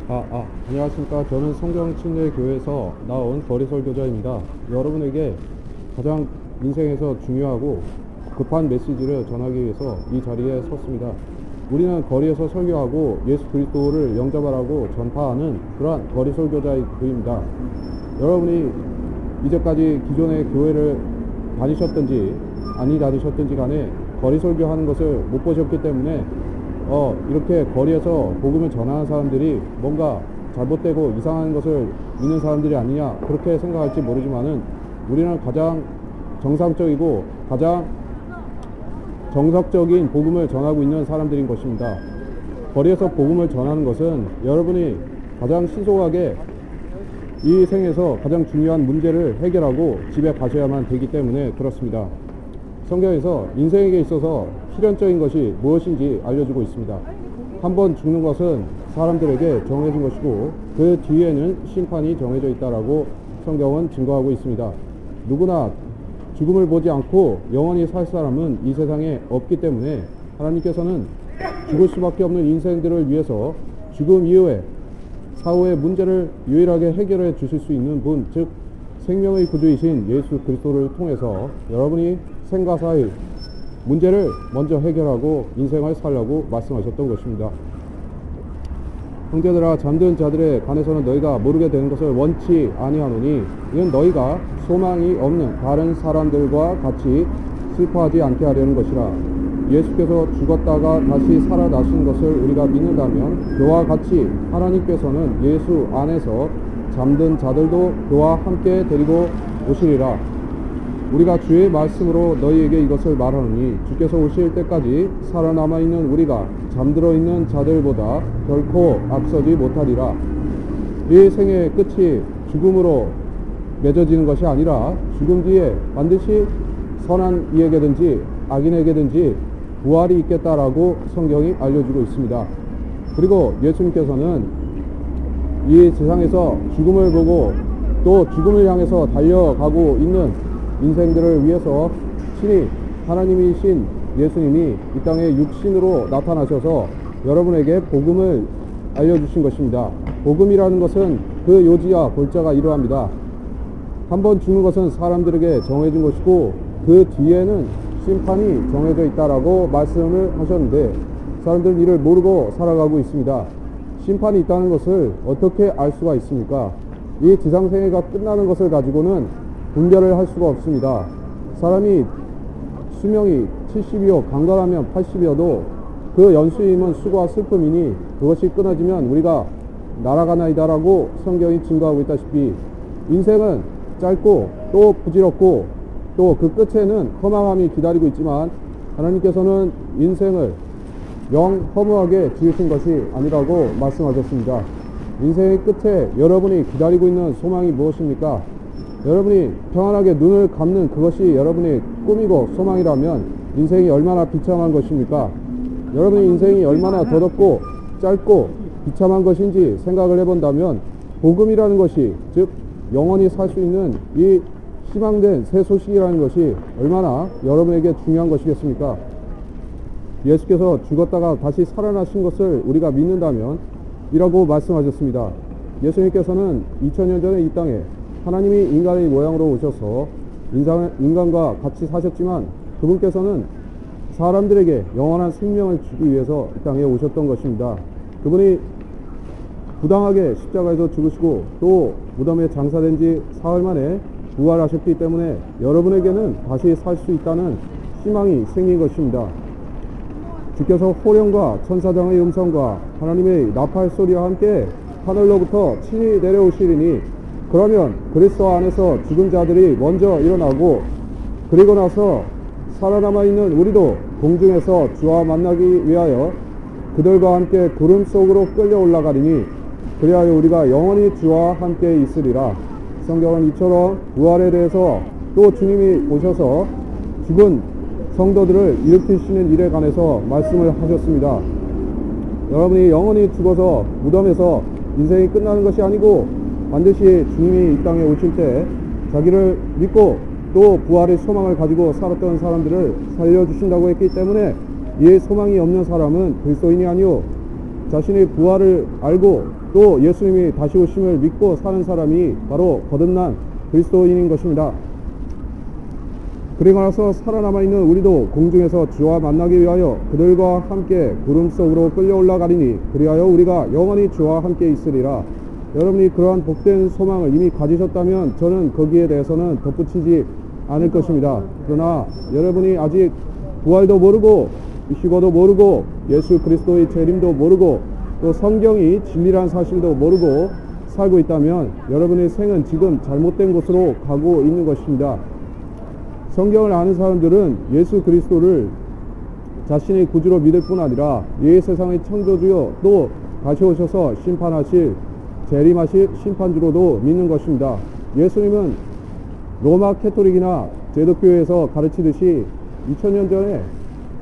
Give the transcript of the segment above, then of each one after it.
안녕하십니까. 저는 성경침례교회에서 나온 거리 설교자입니다. 여러분에게 가장 인생에서 중요하고 급한 메시지를 전하기 위해서 이 자리에 섰습니다. 우리는 거리에서 설교하고 예수 그리스도를 영접하라고 전파하는 그러한 거리 설교자의 부입니다. 여러분이 이제까지 기존의 교회를 다니셨든지 아니 다니셨든지 간에 거리 설교하는 것을 못 보셨기 때문에 이렇게 거리에서 복음을 전하는 사람들이 뭔가 잘못되고 이상한 것을 믿는 사람들이 아니냐 그렇게 생각할지 모르지만은 우리는 가장 정상적이고 가장 정석적인 복음을 전하고 있는 사람들인 것입니다. 거리에서 복음을 전하는 것은 여러분이 가장 신속하게 이 생에서 가장 중요한 문제를 해결하고 집에 가셔야만 되기 때문에 그렇습니다. 성경에서 인생에게 있어서 필연적인 것이 무엇인지 알려주고 있습니다. 한 번 죽는 것은 사람들에게 정해진 것이고 그 뒤에는 심판이 정해져 있다라고 성경은 증거하고 있습니다. 누구나 죽음을 보지 않고 영원히 살 사람은 이 세상에 없기 때문에 하나님께서는 죽을 수밖에 없는 인생들을 위해서 죽음 이후에 사후의 문제를 유일하게 해결해 주실 수 있는 분, 즉 생명의 구주이신 예수 그리스도를 통해서 여러분이 생과 사의 문제를 먼저 해결하고 인생을 살라고 말씀하셨던 것입니다. 형제들아, 잠든 자들에 관해서는 너희가 모르게 되는 것을 원치 아니하노니 이는 너희가 소망이 없는 다른 사람들과 같이 슬퍼하지 않게 하려는 것이라. 예수께서 죽었다가 다시 살아나신 것을 우리가 믿는다면 그와 같이 하나님께서는 예수 안에서 잠든 자들도 그와 함께 데리고 오시리라. 우리가 주의 말씀으로 너희에게 이것을 말하노니 주께서 오실 때까지 살아남아 있는 우리가 잠들어 있는 자들보다 결코 앞서지 못하리라. 이 생의 끝이 죽음으로 맺어지는 것이 아니라 죽음 뒤에 반드시 선한 이에게든지 악인에게든지 부활이 있겠다라고 성경이 알려주고 있습니다. 그리고 예수님께서는 이 세상에서 죽음을 보고 또 죽음을 향해서 달려가고 있는 인생들을 위해서 친히 하나님이신 예수님이 이 땅에 육신으로 나타나셔서 여러분에게 복음을 알려주신 것입니다. 복음이라는 것은 그 요지와 골자가 이러합니다. 한 번 죽는 것은 사람들에게 정해진 것이고 그 뒤에는 심판이 정해져 있다라고 말씀을 하셨는데 사람들은 이를 모르고 살아가고 있습니다. 심판이 있다는 것을 어떻게 알 수가 있습니까? 이 지상생애가 끝나는 것을 가지고는 분별을 할 수가 없습니다. 사람이 수명이 70이요 강건하면 80이어도 그 연수임은 수고와 슬픔이니 그것이 끊어지면 우리가 날아가나이다라고 성경이 증거하고 있다시피 인생은 짧고 또 부질없고 또 그 끝에는 허망함이 기다리고 있지만 하나님께서는 인생을 영 허무하게 지으신 것이 아니라고 말씀하셨습니다. 인생의 끝에 여러분이 기다리고 있는 소망이 무엇입니까? 여러분이 평안하게 눈을 감는 그것이 여러분의 꿈이고 소망이라면 인생이 얼마나 비참한 것입니까? 여러분의 인생이 얼마나 더럽고 짧고 비참한 것인지 생각을 해본다면 복음이라는 것이 즉 영원히 살 수 있는 이 희망된 새 소식이라는 것이 얼마나 여러분에게 중요한 것이겠습니까? 예수께서 죽었다가 다시 살아나신 것을 우리가 믿는다면 이라고 말씀하셨습니다. 예수님께서는 2000년 전에 이 땅에 하나님이 인간의 모양으로 오셔서 인간과 같이 사셨지만 그분께서는 사람들에게 영원한 생명을 주기 위해서 이 땅에 오셨던 것입니다. 그분이 부당하게 십자가에서 죽으시고 또 무덤에 장사된 지 사흘 만에 부활하셨기 때문에 여러분에게는 다시 살 수 있다는 희망이 생긴 것입니다. 주께서 호령과 천사장의 음성과 하나님의 나팔 소리와 함께 하늘로부터 친히 내려오시리니 그러면 그리스도 안에서 죽은 자들이 먼저 일어나고 그리고 나서 살아남아 있는 우리도 공중에서 주와 만나기 위하여 그들과 함께 구름 속으로 끌려 올라가리니 그리하여 우리가 영원히 주와 함께 있으리라. 성경은 이처럼 부활에 대해서 또 주님이 오셔서 죽은 성도들을 일으키시는 일에 관해서 말씀을 하셨습니다. 여러분이 영원히 죽어서 무덤에서 인생이 끝나는 것이 아니고 반드시 주님이 이 땅에 오실 때 자기를 믿고 또 부활의 소망을 가지고 살았던 사람들을 살려주신다고 했기 때문에 이에 소망이 없는 사람은 그리스도인이 아니요 자신의 부활을 알고 또 예수님이 다시 오심을 믿고 사는 사람이 바로 거듭난 그리스도인인 것입니다. 그리고 나서 살아남아 있는 우리도 공중에서 주와 만나기 위하여 그들과 함께 구름 속으로 끌려 올라가리니 그리하여 우리가 영원히 주와 함께 있으리라. 여러분이 그러한 복된 소망을 이미 가지셨다면 저는 거기에 대해서는 덧붙이지 않을 것입니다. 그러나 여러분이 아직 부활도 모르고 휴거도 모르고 예수 그리스도의 재림도 모르고 또 성경이 진리란 사실도 모르고 살고 있다면 여러분의 생은 지금 잘못된 곳으로 가고 있는 것입니다. 성경을 아는 사람들은 예수 그리스도를 자신의 구주로 믿을 뿐 아니라 이 세상의 창조주요 또 다시 오셔서 심판하실 재림하실 심판주로도 믿는 것입니다. 예수님은 로마 캐토릭이나 제독교회에서 가르치듯이 2000년 전에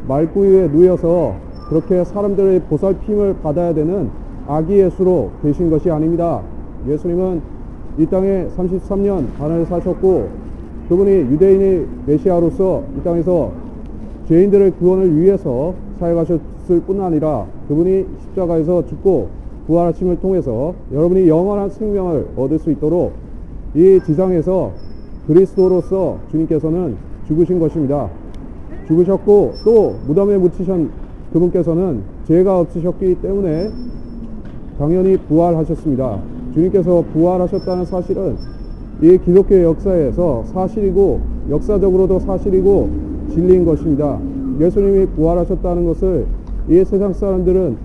말구유에 누여서 그렇게 사람들의 보살핌을 받아야 되는 아기 예수로 계신 것이 아닙니다. 예수님은 이 땅에 33년 반을 사셨고 그분이 유대인의 메시아로서 이 땅에서 죄인들의 구원을 위해서 사역하셨을 뿐 아니라 그분이 십자가에서 죽고 부활하심을 통해서 여러분이 영원한 생명을 얻을 수 있도록 이 지상에서 그리스도로서 주님께서는 죽으신 것입니다. 죽으셨고 또 무덤에 묻히신 그분께서는 죄가 없으셨기 때문에 당연히 부활하셨습니다. 주님께서 부활하셨다는 사실은 이 기독교의 역사에서 사실이고 역사적으로도 사실이고 진리인 것입니다. 예수님이 부활하셨다는 것을 이 세상 사람들은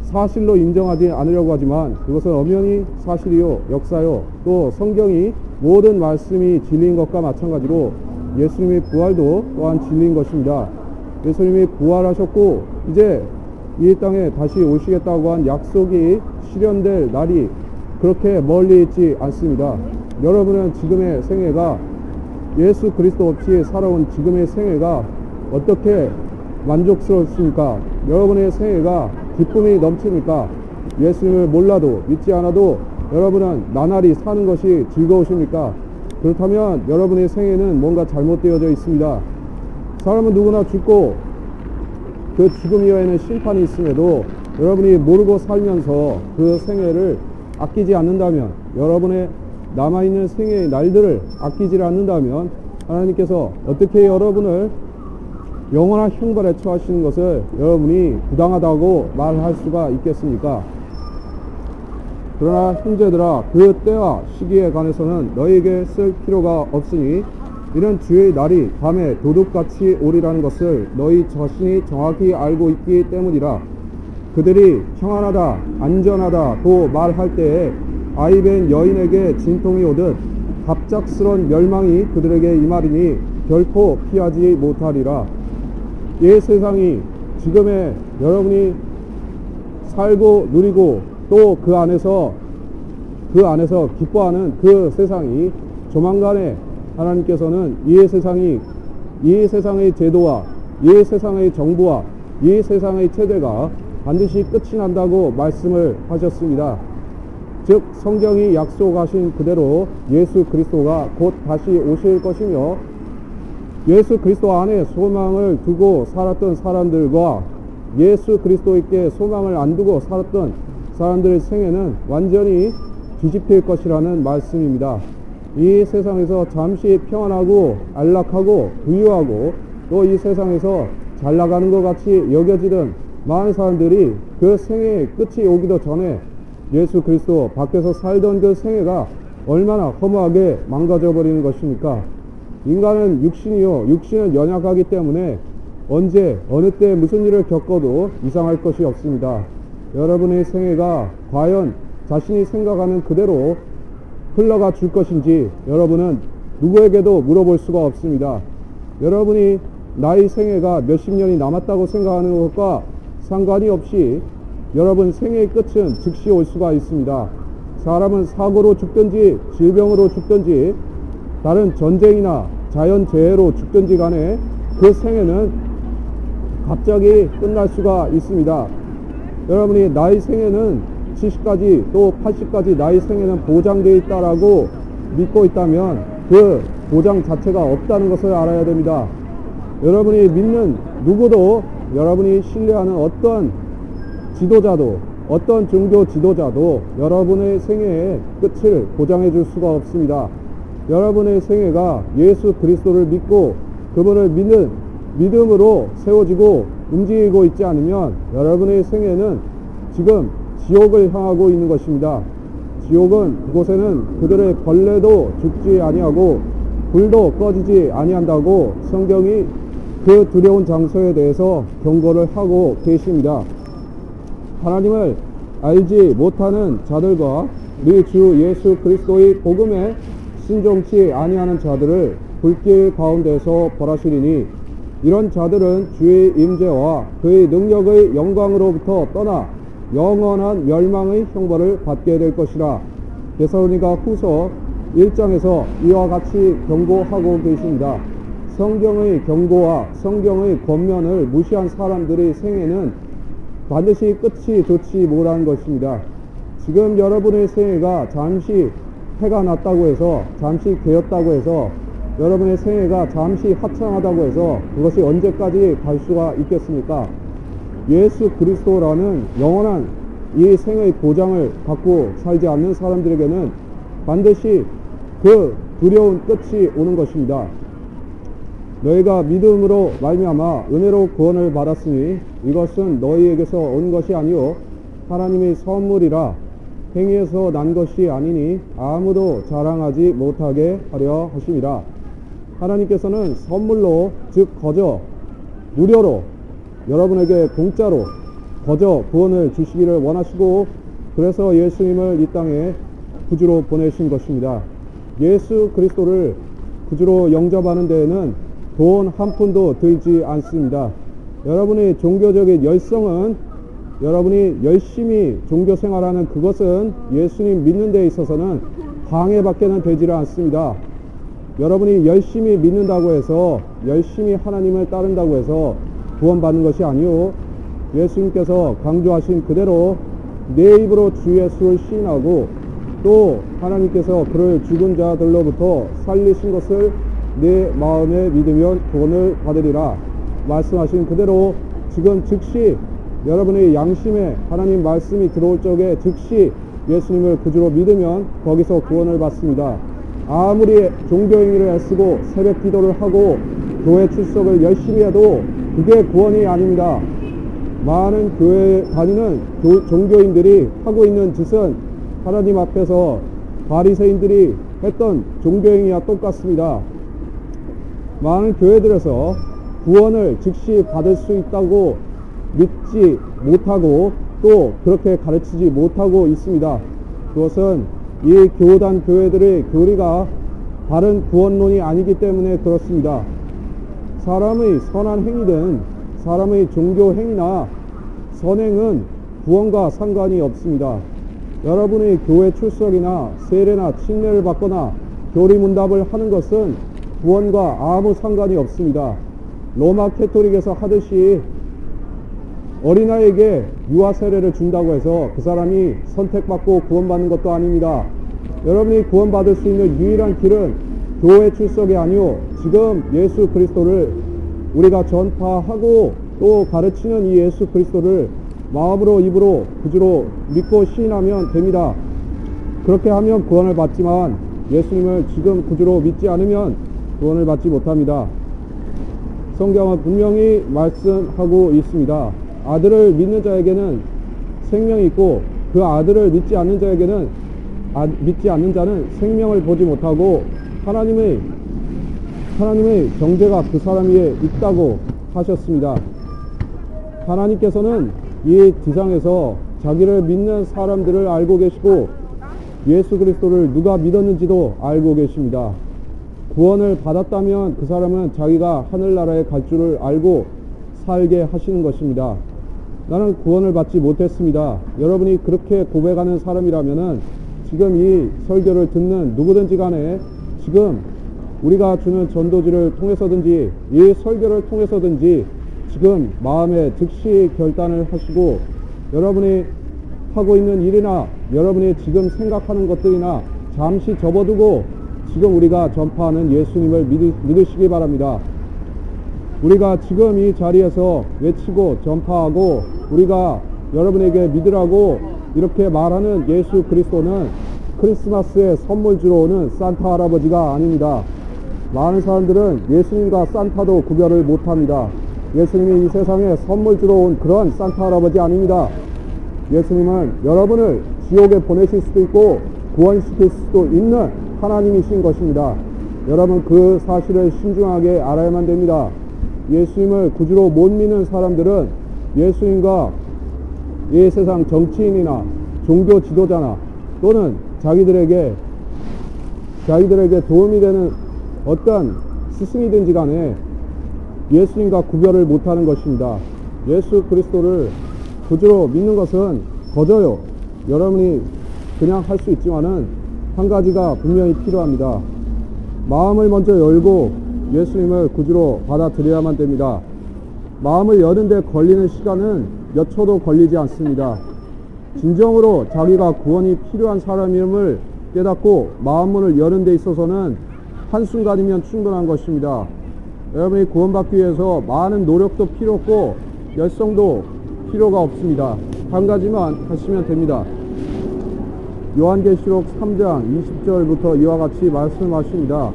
사실로 인정하지 않으려고 하지만 그것은 엄연히 사실이요 역사요 또 성경이 모든 말씀이 진리인 것과 마찬가지로 예수님의 부활도 또한 진리인 것입니다. 예수님이 부활하셨고 이제 이 땅에 다시 오시겠다고 한 약속이 실현될 날이 그렇게 멀리 있지 않습니다. 여러분은 지금의 생애가 예수 그리스도 없이 살아온 지금의 생애가 어떻게 만족스럽습니까? 여러분의 생애가 기쁨이 넘칩니까? 예수님을 몰라도 믿지 않아도 여러분은 나날이 사는 것이 즐거우십니까? 그렇다면 여러분의 생애는 뭔가 잘못되어져 있습니다. 사람은 누구나 죽고 그 죽음 이후에는 심판이 있음에도 여러분이 모르고 살면서 그 생애를 아끼지 않는다면 여러분의 남아있는 생애의 날들을 아끼지 않는다면 하나님께서 어떻게 여러분을 영원한 형벌에 처하시는 것을 여러분이 부당하다고 말할 수가 있겠습니까? 그러나 형제들아 그 때와 시기에 관해서는 너희에게 쓸 필요가 없으니 이런 주의 날이 밤에 도둑같이 오리라는 것을 너희 자신이 정확히 알고 있기 때문이라. 그들이 평안하다 안전하다 고 말할 때에 아이벤 여인에게 진통이 오듯 갑작스런 멸망이 그들에게 임하리니 결코 피하지 못하리라. 이 세상이 지금의 여러분이 살고 누리고 또 그 안에서 기뻐하는 그 세상이 조만간에 하나님께서는 이 세상의 제도와 이 세상의 정부와 이 세상의 체제가 반드시 끝이 난다고 말씀을 하셨습니다. 즉 성경이 약속하신 그대로 예수 그리스도가 곧 다시 오실 것이며 예수 그리스도 안에 소망을 두고 살았던 사람들과 예수 그리스도에게 소망을 안 두고 살았던 사람들의 생애는 완전히 뒤집힐 것이라는 말씀입니다. 이 세상에서 잠시 평안하고 안락하고 부유하고 또 이 세상에서 잘 나가는 것 같이 여겨지던 많은 사람들이 그 생애의 끝이 오기도 전에 예수 그리스도 밖에서 살던 그 생애가 얼마나 허무하게 망가져 버리는 것입니까? 인간은 육신이요 육신은 연약하기 때문에 언제 어느 때 무슨 일을 겪어도 이상할 것이 없습니다. 여러분의 생애가 과연 자신이 생각하는 그대로 흘러가 줄 것인지 여러분은 누구에게도 물어볼 수가 없습니다. 여러분이 나의 생애가 몇십 년이 남았다고 생각하는 것과 상관이 없이 여러분 생애의 끝은 즉시 올 수가 있습니다. 사람은 사고로 죽든지 질병으로 죽든지 다른 전쟁이나 자연재해로 죽든지 간에 그 생애는 갑자기 끝날 수가 있습니다. 여러분이 나의 생애는 70까지 또 80까지 나의 생애는 보장되어 있다라고 믿고 있다면 그 보장 자체가 없다는 것을 알아야 됩니다. 여러분이 믿는 누구도 여러분이 신뢰하는 어떤 지도자도 어떤 종교 지도자도 여러분의 생애의 끝을 보장해 줄 수가 없습니다. 여러분의 생애가 예수 그리스도를 믿고 그분을 믿는 믿음으로 세워지고 움직이고 있지 않으면 여러분의 생애는 지금 지옥을 향하고 있는 것입니다. 지옥은 그곳에는 그들의 벌레도 죽지 아니하고 불도 꺼지지 아니한다고 성경이 그 두려운 장소에 대해서 경고를 하고 계십니다. 하나님을 알지 못하는 자들과 우리 주 예수 그리스도의 복음에 순종치 아니하는 자들을 불길 가운데서 벌하시리니 이런 자들은 주의 임재와 그의 능력의 영광으로부터 떠나 영원한 멸망의 형벌을 받게 될 것이라. 데살로니가 후서 1장에서 이와 같이 경고하고 계십니다. 성경의 경고와 성경의 권면을 무시한 사람들의 생애는 반드시 끝이 좋지 못한 것입니다. 지금 여러분의 생애가 잠시 해가 났다고 해서, 잠시 개었다고 해서, 여러분의 생애가 잠시 화창하다고 해서 그것이 언제까지 갈 수가 있겠습니까? 예수 그리스도라는 영원한 이 생의 보장을 갖고 살지 않는 사람들에게는 반드시 그 두려운 끝이 오는 것입니다. 너희가 믿음으로 말미암아 은혜로 구원을 받았으니 이것은 너희에게서 온 것이 아니요 하나님의 선물이라. 행위에서 난 것이 아니니 아무도 자랑하지 못하게 하려 하심이라. 하나님께서는 선물로, 즉 거저 무료로 여러분에게 공짜로 거저 구원을 주시기를 원하시고, 그래서 예수님을 이 땅에 구주로 보내신 것입니다. 예수 그리스도를 구주로 영접하는 데에는 돈 한 푼도 들지 않습니다. 여러분의 종교적인 열성은, 여러분이 열심히 종교 생활하는 그것은 예수님 믿는 데 있어서는 방해밖에는 되지를 않습니다. 여러분이 열심히 믿는다고 해서, 열심히 하나님을 따른다고 해서 구원받는 것이 아니요, 예수님께서 강조하신 그대로 내 입으로 주 예수를 시인하고 또 하나님께서 그를 죽은 자들로부터 살리신 것을 내 마음에 믿으면 구원을 받으리라 말씀하신 그대로 지금 즉시 여러분의 양심에 하나님 말씀이 들어올 적에 즉시 예수님을 구주로 믿으면 거기서 구원을 받습니다. 아무리 종교행위를 애쓰고 새벽 기도를 하고 교회 출석을 열심히 해도 그게 구원이 아닙니다. 많은 교회 다니는 종교인들이 하고 있는 짓은 하나님 앞에서 바리새인들이 했던 종교행위와 똑같습니다. 많은 교회들에서 구원을 즉시 받을 수 있다고 믿지 못하고 또 그렇게 가르치지 못하고 있습니다. 그것은 이 교단 교회들의 교리가 바른 구원론이 아니기 때문에 그렇습니다. 사람의 선한 행위든 사람의 종교 행위나 선행은 구원과 상관이 없습니다. 여러분의 교회 출석이나 세례나 침례를 받거나 교리문답을 하는 것은 구원과 아무 상관이 없습니다. 로마 캐토릭에서 하듯이 어린아이에게 유아 세례를 준다고 해서 그 사람이 선택받고 구원받는 것도 아닙니다. 여러분이 구원받을 수 있는 유일한 길은 교회 출석이 아니오 지금 예수 그리스도를 우리가 전파하고 또 가르치는 이 예수 그리스도를 마음으로 입으로 구주로 믿고 시인하면 됩니다. 그렇게 하면 구원을 받지만 예수님을 지금 구주로 믿지 않으면 구원을 받지 못합니다. 성경은 분명히 말씀하고 있습니다. 아들을 믿는 자에게는 생명이 있고 그 아들을 믿지 않는 자에게는 믿지 않는 자는 생명을 보지 못하고 하나님의 정죄가 그 사람 위에 있다고 하셨습니다. 하나님께서는 이 지상에서 자기를 믿는 사람들을 알고 계시고 예수 그리스도를 누가 믿었는지도 알고 계십니다. 구원을 받았다면 그 사람은 자기가 하늘나라에 갈 줄을 알고 살게 하시는 것입니다. 나는 구원을 받지 못했습니다. 여러분이 그렇게 고백하는 사람이라면은 지금 이 설교를 듣는 누구든지 간에 지금 우리가 주는 전도지를 통해서든지 이 설교를 통해서든지 지금 마음에 즉시 결단을 하시고 여러분이 하고 있는 일이나 여러분이 지금 생각하는 것들이나 잠시 접어두고 지금 우리가 전파하는 예수님을 믿으시기 바랍니다. 우리가 지금 이 자리에서 외치고 전파하고 우리가 여러분에게 믿으라고 이렇게 말하는 예수 그리스도는 크리스마스에 선물 주러 오는 산타 할아버지가 아닙니다. 많은 사람들은 예수님과 산타도 구별을 못합니다. 예수님이 이 세상에 선물 주러 온 그런 산타 할아버지 아닙니다. 예수님은 여러분을 지옥에 보내실 수도 있고 구원시킬 수도 있는 하나님이신 것입니다. 여러분 그 사실을 신중하게 알아야만 됩니다. 예수님을 구주로 못 믿는 사람들은 예수님과 이 세상 정치인이나 종교 지도자나 또는 자기들에게 도움이 되는 어떤 스승이든지 간에 예수님과 구별을 못하는 것입니다. 예수 그리스도를 구주로 믿는 것은 거저요. 여러분이 그냥 할 수 있지만은 한 가지가 분명히 필요합니다. 마음을 먼저 열고 예수님을 구주로 받아들여야만 됩니다. 마음을 여는데 걸리는 시간은 몇 초도 걸리지 않습니다. 진정으로 자기가 구원이 필요한 사람임을 깨닫고 마음문을 여는 데 있어서는 한순간이면 충분한 것입니다. 여러분이 구원받기 위해서 많은 노력도 필요 없고 열성도 필요가 없습니다. 한 가지만 하시면 됩니다. 요한계시록 3장 20절부터 이와 같이 말씀하십니다.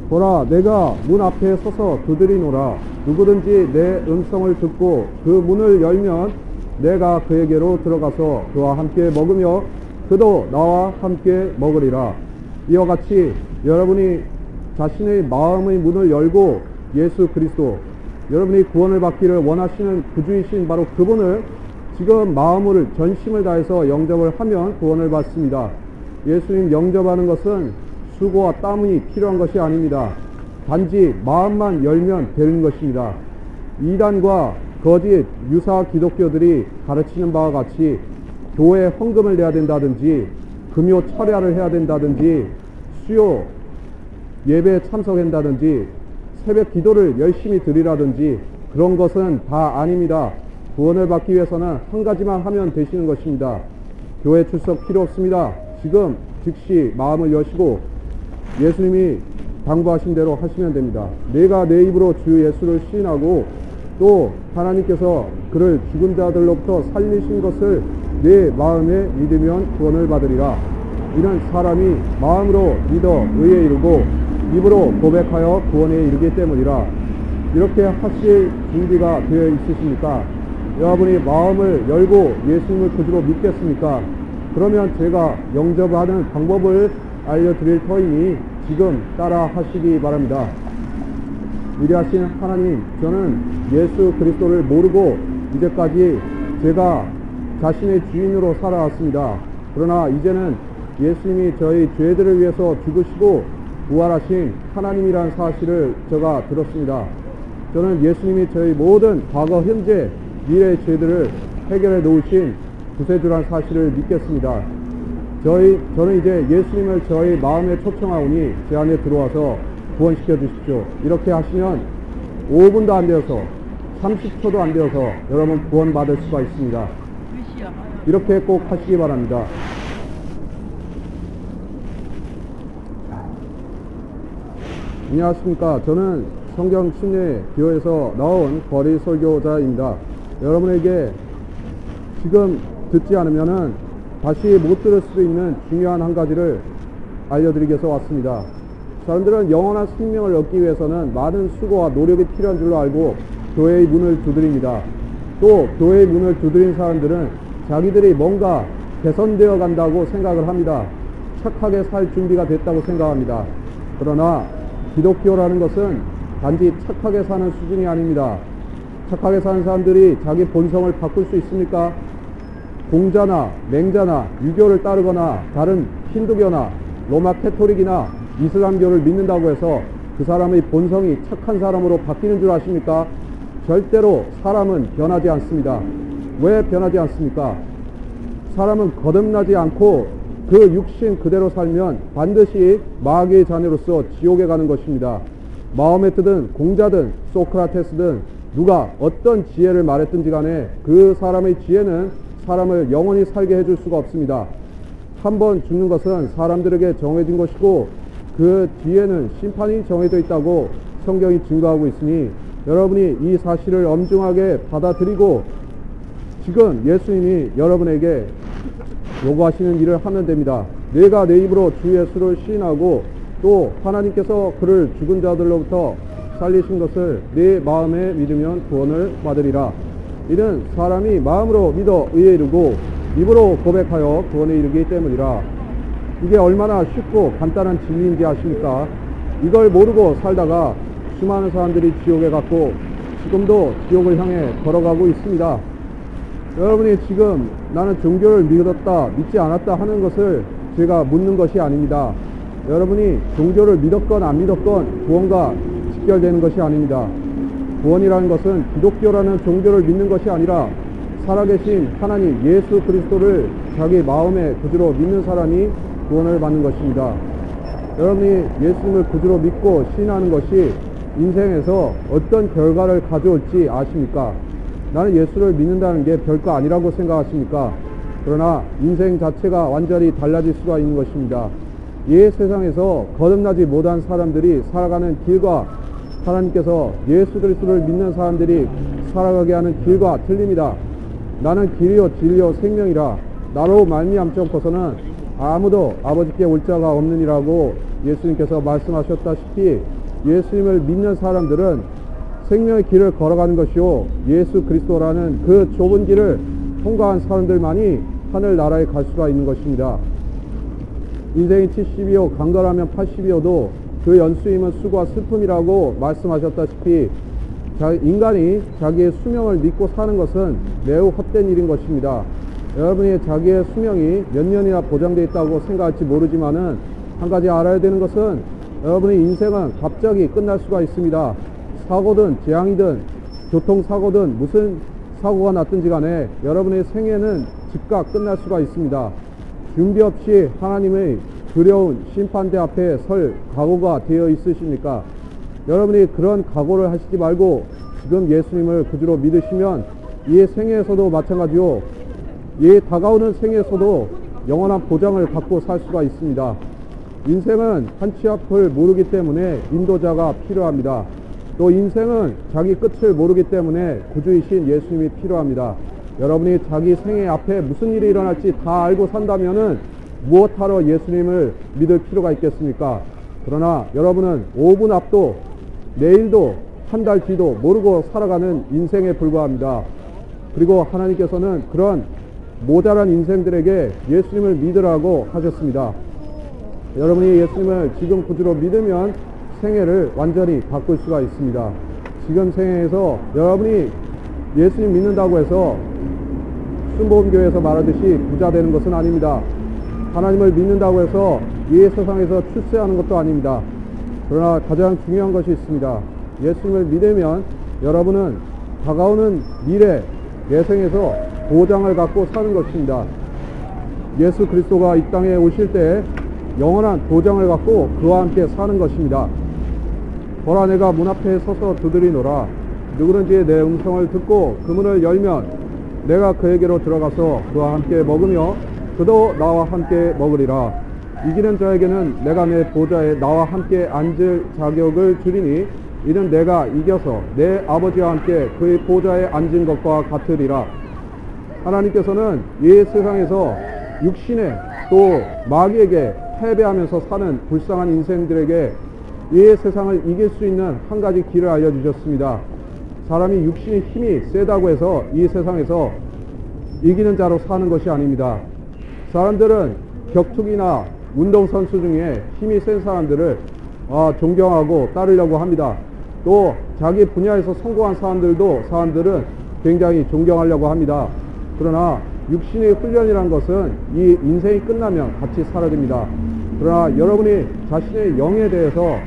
보라, 내가 문 앞에 서서 두드리노라. 누구든지 내 음성을 듣고 그 문을 열면 내가 그에게로 들어가서 그와 함께 먹으며 그도 나와 함께 먹으리라. 이와 같이 여러분이 자신의 마음의 문을 열고 예수 그리스도, 여러분이 구원을 받기를 원하시는 구주이신 바로 그분을 지금 마음을 전심을 다해서 영접을 하면 구원을 받습니다. 예수님 영접하는 것은 수고와 땀이 필요한 것이 아닙니다. 단지 마음만 열면 되는 것입니다. 이단과 거짓 유사 기독교들이 가르치는 바와 같이 교회 헌금을 내야 된다든지 금요 철야를 해야 된다든지 수요 예배에 참석한다든지 새벽 기도를 열심히 드리라든지 그런 것은 다 아닙니다. 구원을 받기 위해서는 한 가지만 하면 되시는 것입니다. 교회 출석 필요 없습니다. 지금 즉시 마음을 여시고 예수님이 당부하신 대로 하시면 됩니다. 내가 내 입으로 주 예수를 시인하고 또 하나님께서 그를 죽은 자들로부터 살리신 것을 내 마음에 믿으면 구원을 받으리라. 이는 사람이 마음으로 믿어 의에 이르고 입으로 고백하여 구원에 이르기 때문이라. 이렇게 하실 준비가 되어 있으십니까? 여러분이 마음을 열고 예수님을 구주로 믿겠습니까? 그러면 제가 영접하는 방법을 알려드릴 터이니 지금 따라 하시기 바랍니다. 위대하신 하나님, 저는 예수 그리스도를 모르고 이제까지 제가 자신의 주인으로 살아왔습니다. 그러나 이제는 예수님이 저희 죄들을 위해서 죽으시고 부활하신 하나님이라는 사실을 제가 들었습니다. 저는 예수님이 저희 모든 과거, 현재, 미래의 죄들을 해결해 놓으신 구세주라는 사실을 믿겠습니다. 저는 이제 예수님을 저희 마음에 초청하오니 제 안에 들어와서 구원시켜 주십시오. 이렇게 하시면 5분도 안 되어서 30초도 안 되어서 여러분 구원 받을 수가 있습니다. 이렇게 꼭 하시기 바랍니다. 안녕하십니까. 저는 성경 침례 교회에서 나온 거리 설교자입니다. 여러분에게 지금 듣지 않으면은 다시 못 들을 수도 있는 중요한 한 가지를 알려드리기 위해서 왔습니다. 사람들은 영원한 생명을 얻기 위해서는 많은 수고와 노력이 필요한 줄로 알고 교회의 문을 두드립니다. 또 교회의 문을 두드린 사람들은 자기들이 뭔가 개선되어 간다고 생각을 합니다. 착하게 살 준비가 됐다고 생각합니다. 그러나 기독교라는 것은 단지 착하게 사는 수준이 아닙니다. 착하게 사는 사람들이 자기 본성을 바꿀 수 있습니까? 공자나 맹자나 유교를 따르거나 다른 힌두교나 로마 캐토릭이나 이슬람교를 믿는다고 해서 그 사람의 본성이 착한 사람으로 바뀌는 줄 아십니까? 절대로 사람은 변하지 않습니다. 왜 변하지 않습니까? 사람은 거듭나지 않고 그 육신 그대로 살면 반드시 마귀의 자녀로서 지옥에 가는 것입니다. 마호메트든 공자든 소크라테스든 누가 어떤 지혜를 말했든지 간에 그 사람의 지혜는 사람을 영원히 살게 해줄 수가 없습니다. 한 번 죽는 것은 사람들에게 정해진 것이고 그 뒤에는 심판이 정해져 있다고 성경이 증거하고 있으니 여러분이 이 사실을 엄중하게 받아들이고 지금 예수님이 여러분에게 요구하시는 일을 하면 됩니다. 내가 내 입으로 주 예수를 시인하고 또 하나님께서 그를 죽은 자들로부터 살리신 것을 내 마음에 믿으면 구원을 받으리라. 이는 사람이 마음으로 믿어 의에 이르고 입으로 고백하여 구원에 이르기 때문이라. 이게 얼마나 쉽고 간단한 진리인지 아십니까? 이걸 모르고 살다가 수많은 사람들이 지옥에 갔고 지금도 지옥을 향해 걸어가고 있습니다. 여러분이 지금 나는 종교를 믿었다 믿지 않았다 하는 것을 제가 묻는 것이 아닙니다. 여러분이 종교를 믿었건 안 믿었건 구원과 직결되는 것이 아닙니다. 구원이라는 것은 기독교라는 종교를 믿는 것이 아니라 살아계신 하나님 예수 그리스도를 자기 마음의 구주로 믿는 사람이 구원을 받는 것입니다. 여러분이 예수님을 구주로 믿고 신하는 것이 인생에서 어떤 결과를 가져올지 아십니까? 나는 예수를 믿는다는 게 별거 아니라고 생각하십니까? 그러나 인생 자체가 완전히 달라질 수가 있는 것입니다. 이 세상에서 거듭나지 못한 사람들이 살아가는 길과 하나님께서 예수 그리스도를 믿는 사람들이 살아가게 하는 길과 틀립니다. 나는 길이요 진리요 생명이라 나로 말미암고서는 아무도 아버지께 올 자가 없느니라고 예수님께서 말씀하셨다시피 예수님을 믿는 사람들은 생명의 길을 걸어가는 것이요 예수 그리스도라는 그 좁은 길을 통과한 사람들만이 하늘나라에 갈 수가 있는 것입니다. 인생이 70이요 강건하면 80이어도 그 연수임은 수고와 슬픔이라고 말씀하셨다시피 인간이 자기의 수명을 믿고 사는 것은 매우 헛된 일인 것입니다. 여러분이 자기의 수명이 몇 년이나 보장되어 있다고 생각할지 모르지만은 한 가지 알아야 되는 것은 여러분의 인생은 갑자기 끝날 수가 있습니다. 사고든 재앙이든 교통사고든 무슨 사고가 났든지 간에 여러분의 생애는 즉각 끝날 수가 있습니다. 준비 없이 하나님의 두려운 심판대 앞에 설 각오가 되어 있으십니까? 여러분이 그런 각오를 하시지 말고 지금 예수님을 구주로 믿으시면 이 생애에서도 마찬가지요. 이 다가오는 생애에서도 영원한 보장을 갖고 살 수가 있습니다. 인생은 한 치 앞을 모르기 때문에 인도자가 필요합니다. 또 인생은 자기 끝을 모르기 때문에 구주이신 예수님이 필요합니다. 여러분이 자기 생애 앞에 무슨 일이 일어날지 다 알고 산다면은 무엇하러 예수님을 믿을 필요가 있겠습니까? 그러나 여러분은 5분 앞도 내일도 한 달 뒤도 모르고 살아가는 인생에 불과합니다. 그리고 하나님께서는 그런 모자란 인생들에게 예수님을 믿으라고 하셨습니다. 여러분이 예수님을 지금 구주로 믿으면 생애를 완전히 바꿀 수가 있습니다. 지금 생애에서 여러분이 예수님 믿는다고 해서 순복음교회에서 말하듯이 부자 되는 것은 아닙니다. 하나님을 믿는다고 해서 이 세상에서 출세하는 것도 아닙니다. 그러나 가장 중요한 것이 있습니다. 예수님을 믿으면 여러분은 다가오는 미래 내 생에서 보장을 갖고 사는 것입니다. 예수 그리스도가 이 땅에 오실 때 영원한 보장을 갖고 그와 함께 사는 것입니다. 보라 내가 문 앞에 서서 두드리노라. 누구든지 내 음성을 듣고 그 문을 열면 내가 그에게로 들어가서 그와 함께 먹으며 그도 나와 함께 먹으리라. 이기는 자에게는 내가 내 보좌에 나와 함께 앉을 자격을 주리니 이는 내가 이겨서 내 아버지와 함께 그의 보좌에 앉은 것과 같으리라. 하나님께서는 이 세상에서 육신에 또 마귀에게 패배하면서 사는 불쌍한 인생들에게 이 세상을 이길 수 있는 한 가지 길을 알려주셨습니다. 사람이 육신의 힘이 세다고 해서 이 세상에서 이기는 자로 사는 것이 아닙니다. 사람들은 격투기나 운동선수 중에 힘이 센 사람들을 존경하고 따르려고 합니다. 또 자기 분야에서 성공한 사람들은 굉장히 존경하려고 합니다. 그러나 육신의 훈련이라는 것은 이 인생이 끝나면 같이 사라집니다. 그러나 여러분이 자신의 영에 대해서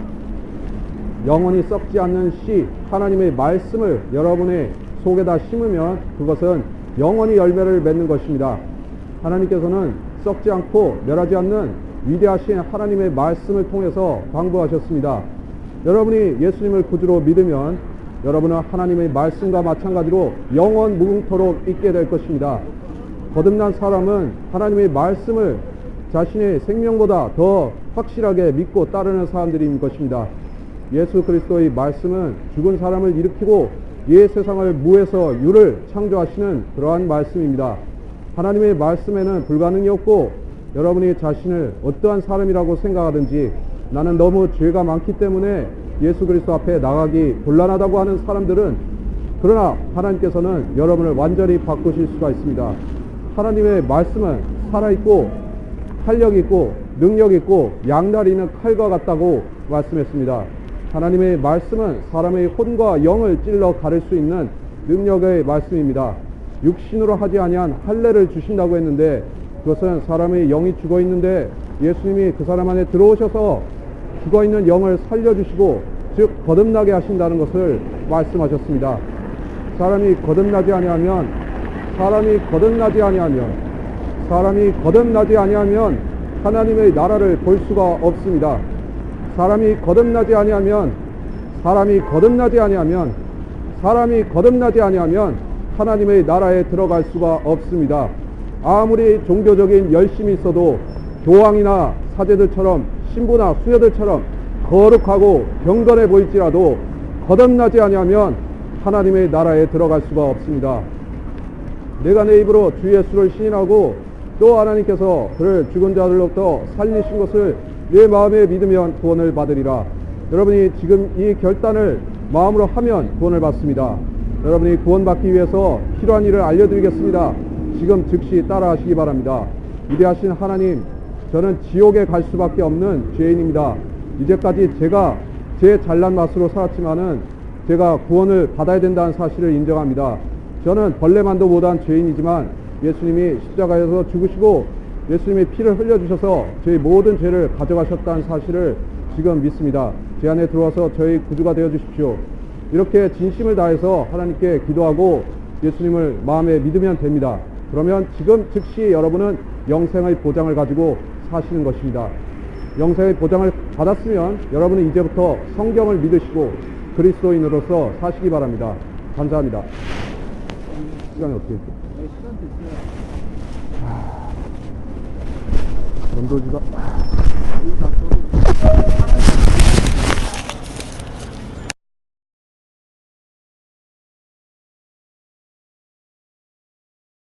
영원히 썩지 않는 씨, 하나님의 말씀을 여러분의 속에다 심으면 그것은 영원히 열매를 맺는 것입니다. 하나님께서는 썩지 않고 멸하지 않는 위대하신 하나님의 말씀을 통해서 방부하셨습니다. 여러분이 예수님을 구주로 믿으면 여러분은 하나님의 말씀과 마찬가지로 영원 무궁토록 있게 될 것입니다. 거듭난 사람은 하나님의 말씀을 자신의 생명보다 더 확실하게 믿고 따르는 사람들인 것입니다. 예수 그리스도의 말씀은 죽은 사람을 일으키고 이 세상을 무에서 유를 창조하시는 그러한 말씀입니다. 하나님의 말씀에는 불가능이 없고 여러분이 자신을 어떠한 사람이라고 생각하든지 나는 너무 죄가 많기 때문에 예수 그리스도 앞에 나가기 곤란하다고 하는 사람들은 그러나 하나님께서는 여러분을 완전히 바꾸실 수가 있습니다. 하나님의 말씀은 살아있고 활력있고 능력있고 양날이는 칼과 같다고 말씀했습니다. 하나님의 말씀은 사람의 혼과 영을 찔러 가릴 수 있는 능력의 말씀입니다. 육신으로 하지 아니한 할례를 주신다고 했는데 그것은 사람의 영이 죽어있는데 예수님이 그 사람 안에 들어오셔서 죽어있는 영을 살려주시고 즉 거듭나게 하신다는 것을 말씀하셨습니다. 사람이 거듭나지 아니하면 하나님의 나라를 볼 수가 없습니다. 사람이 거듭나지 아니하면 하나님의 나라에 들어갈 수가 없습니다. 아무리 종교적인 열심이 있어도 교황이나 사제들처럼 신부나 수녀들처럼 거룩하고 경건해 보일지라도 거듭나지 아니하면 하나님의 나라에 들어갈 수가 없습니다. 내가 내 입으로 주 예수를 시인하고 또 하나님께서 그를 죽은 자들로부터 살리신 것을 내 마음에 믿으면 구원을 받으리라. 여러분이 지금 이 결단을 마음으로 하면 구원을 받습니다. 여러분이 구원받기 위해서 필요한 일을 알려드리겠습니다. 지금 즉시 따라하시기 바랍니다. 위대하신 하나님, 저는 지옥에 갈 수밖에 없는 죄인입니다. 이제까지 제가 제 잘난 맛으로 살았지만은 제가 구원을 받아야 된다는 사실을 인정합니다. 저는 벌레만도 못한 죄인이지만 예수님이 십자가에서 죽으시고 예수님이 피를 흘려주셔서 저희 모든 죄를 가져가셨다는 사실을 지금 믿습니다. 제 안에 들어와서 저희 구주가 되어 주십시오. 이렇게 진심을 다해서 하나님께 기도하고 예수님을 마음에 믿으면 됩니다. 그러면 지금 즉시 여러분은 영생의 보장을 가지고 사시는 것입니다. 영생의 보장을 받았으면 여러분은 이제부터 성경을 믿으시고 그리스도인으로서 사시기 바랍니다. 감사합니다. 시간이 어떻게 됐죠? 시간 됐어요. 면도지가